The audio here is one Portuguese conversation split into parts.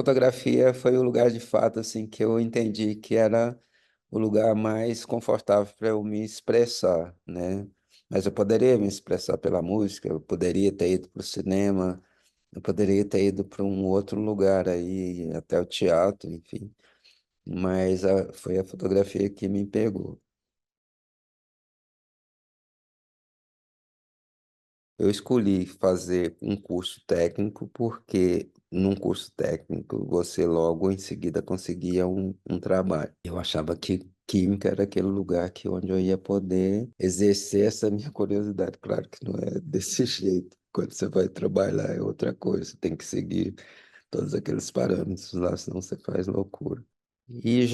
Fotografia foi o lugar de fato assim que eu entendi que era o lugar mais confortável para eu me expressar, né? Mas eu poderia me expressar pela música, eu poderia ter ido para o cinema, eu poderia ter ido para um outro lugar aí, até o teatro, enfim. Mas foi a fotografia que me pegou. Eu escolhi fazer um curso técnico porque num curso técnico você logo em seguida conseguia um trabalho. Eu achava que química era aquele lugar onde eu ia poder exercer essa minha curiosidade. Claro que não é desse jeito. Quando você vai trabalhar é outra coisa, tem que seguir todos aqueles parâmetros lá, senão você faz loucura. E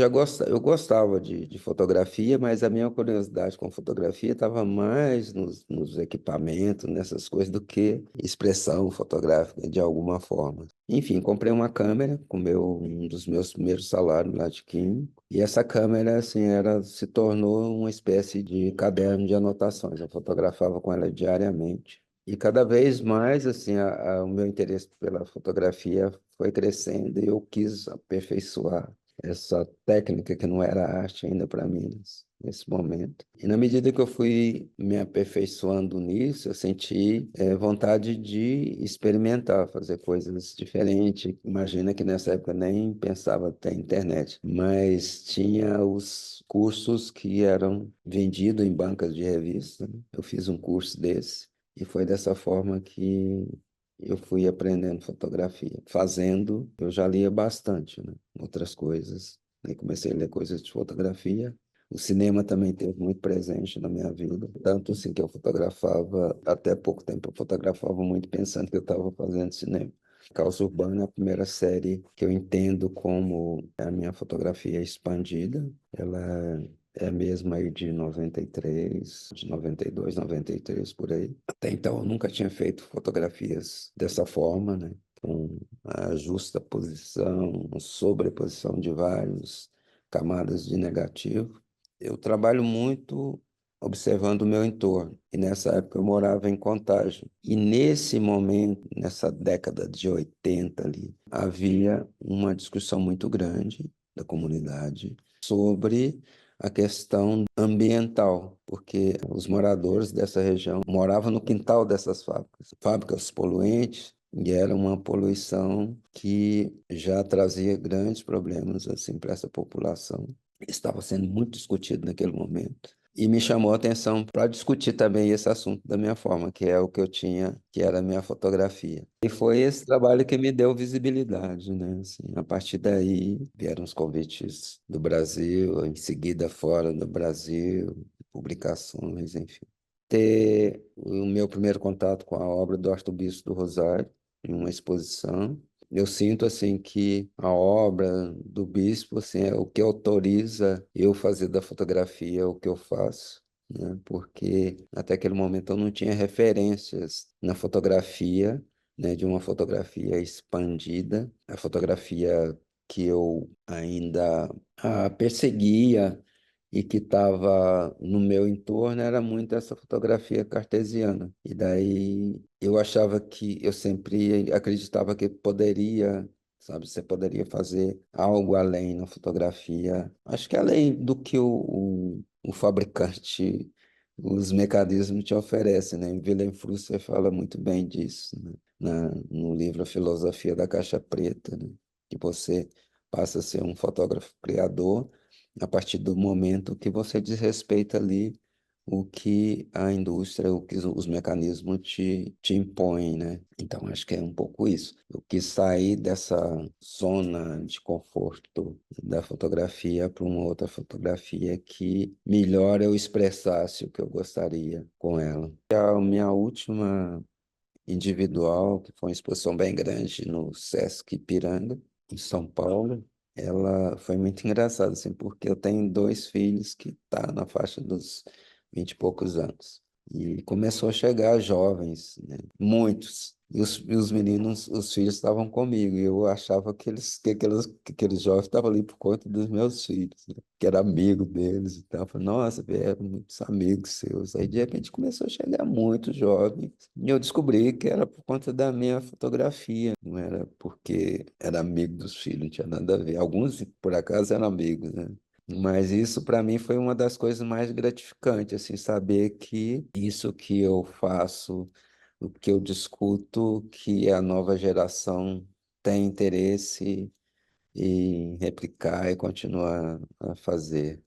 eu gostava de fotografia, mas a minha curiosidade com fotografia estava mais nos equipamentos, nessas coisas, do que expressão fotográfica de alguma forma. Enfim, comprei uma câmera com um dos meus primeiros salários lá de químico, e essa câmera, assim, se tornou uma espécie de caderno de anotações. Eu fotografava com ela diariamente. E cada vez mais, assim, o meu interesse pela fotografia foi crescendo e eu quis aperfeiçoar essa técnica que não era arte ainda para mim nesse momento. E na medida que eu fui me aperfeiçoando nisso, eu senti vontade de experimentar, fazer coisas diferentes. Imagina que nessa época eu nem pensava ter internet, mas tinha os cursos que eram vendidos em bancas de revista, né? Eu fiz um curso desse e foi dessa forma que eu fui aprendendo fotografia. Fazendo, eu já lia bastante, né? Outras coisas. Aí comecei a ler coisas de fotografia. O cinema também teve muito presente na minha vida. Tanto assim que eu fotografava, até pouco tempo eu fotografava muito pensando que eu estava fazendo cinema. Caos Urbano é a primeira série que eu entendo como a minha fotografia expandida. Ela é mesmo aí de 93, de 92, 93 por aí. Até então eu nunca tinha feito fotografias dessa forma, né? Com a justa posição, sobreposição de várias camadas de negativo. Eu trabalho muito observando o meu entorno. E nessa época eu morava em Contagem. E nesse momento, nessa década de 80 ali, havia uma discussão muito grande da comunidade sobre a questão ambiental, porque os moradores dessa região moravam no quintal dessas fábricas, fábricas poluentes, e era uma poluição que já trazia grandes problemas assim para essa população. Estava sendo muito discutido naquele momento. E me chamou a atenção para discutir também esse assunto da minha forma, que é o que eu tinha, que era a minha fotografia. E foi esse trabalho que me deu visibilidade, né? Assim, a partir daí vieram os convites do Brasil, em seguida fora do Brasil, publicações, enfim. Ter o meu primeiro contato com a obra do Arcebispo do Rosário, em uma exposição. Eu sinto assim que a obra do bispo assim, é o que autoriza eu fazer da fotografia o que eu faço, né? Porque até aquele momento eu não tinha referências na fotografia, né, de uma fotografia expandida, a fotografia que eu ainda perseguia e que estava no meu entorno era muito essa fotografia cartesiana. E daí eu achava que eu sempre acreditava que poderia, sabe, você poderia fazer algo além na fotografia. Acho que além do que o fabricante, os mecanismos te oferecem, né? Willem Flusser fala muito bem disso, né? No livro A Filosofia da Caixa Preta, né? Que você passa a ser um fotógrafo criador a partir do momento que você desrespeita ali o que a indústria, o que os mecanismos te impõem, né? Então, acho que é um pouco isso. Eu quis sair dessa zona de conforto da fotografia para uma outra fotografia que melhor eu expressasse o que eu gostaria com ela. A minha última individual, que foi uma exposição bem grande no Sesc Ipiranga, em São Paulo. Ela foi muito engraçada, assim, porque eu tenho dois filhos que estão na faixa dos 20 e poucos anos. E começou a chegar jovens, né? Muitos. E os meninos, os filhos estavam comigo. E eu achava que aqueles jovens estavam ali por conta dos meus filhos, né? Que era amigo deles e tal. Eu falei, nossa, vieram muitos amigos seus. Aí, de repente, começou a chegar muitos jovens. E eu descobri que era por conta da minha fotografia. Não era porque era amigo dos filhos, não tinha nada a ver. Alguns, por acaso, eram amigos, né? Mas isso para mim foi uma das coisas mais gratificantes, assim, saber que isso que eu faço, o que eu discuto, que a nova geração tem interesse em replicar e continuar a fazer.